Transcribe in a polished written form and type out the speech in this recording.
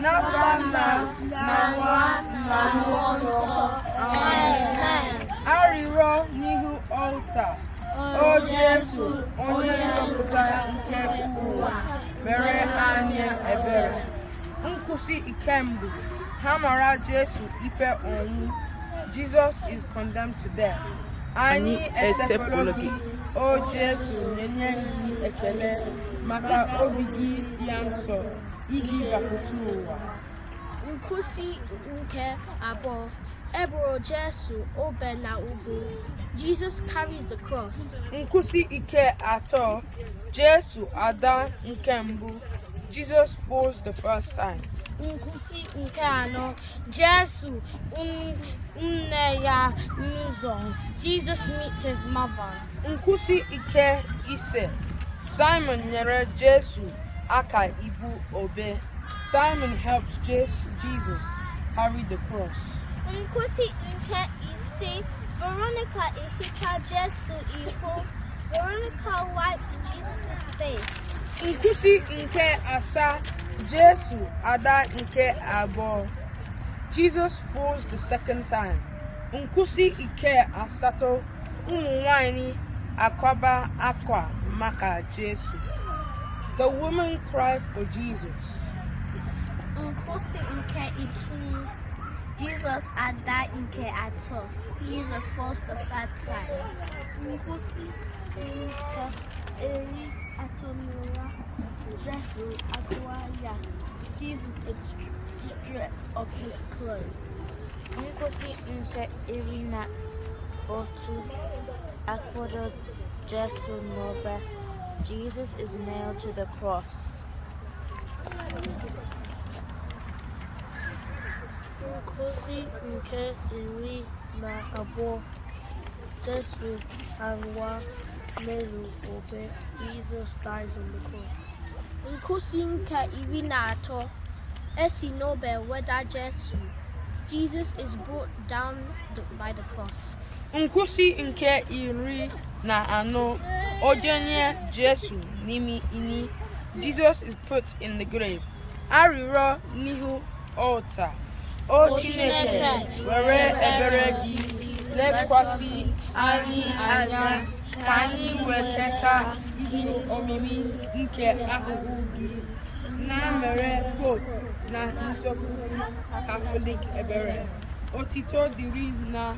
Nabana Nawa Namoso. Amen. Ariro Nihu Altar. O Jesu, onye nzọpụta nke ụwa, mere anyị ebere. Nkwụsị ikemgbe, ha mara Jesu ikpe ọnwụ. Jesus is condemned to death. Anyị esepụrụ gị, o Jesu, nye gị ekele maka obi gị ya nsọ iji bapụta ụwa. Nkwụsị nke abụọ, eboro Jesu obe na ubu. Jesus carries the cross. Nkwụsị nke atọ, Jesu ada nke mbụ. Jesus falls the first time. Nkwụsị nke anọ, Jesu nne ya n'ụzọ. Jesus meets his mother. Nkwụsị nke ise, Simon nyere Jesu aka ibu obe. Simon helps Jesus carry the cross. Nkwụsị nke isii, Veronica ehicha Jesu ihu. Veronica wipes Jesus' face. Nkwụsị nke asaa, Jesu ada nke abụọ. Jesus falls the second time. Nkwụsị nke asatọ, ụmụ nwanyị akwaba akwa maka Jesu. The women cry for Jesus. Nkwụsị nke itoolu, Jesus ada nke atọ. Jesus falls the third time. Nkwụsị nke iri atọ na ụra, Jesu akụwa ya. Jesus is stripped of his clothes. Nkwụsị nke iri na otu, akpọdo Jesu n'obe. Jesus is nailed to the cross. Nkwụsị nke iri na abụọ, Jesu anwa n'elu obe. Jesus dies on the cross. Nkwụsị nke iri na atọ, esi n'obe weda Jesu. Jesus is brought down by the cross. Nkwụsị nke iri na anọ, ojenye Jesu n'imi ini. Jesus is put in the grave. Arịrịọ n'ihu altar. O Chineke, were ebere gị lekwasị anyị anya ka anyị weketa ihe omimi nke ahụhụ gị, na mere Pope na nsọpụrụ Catholic ebere. Otito dịrị na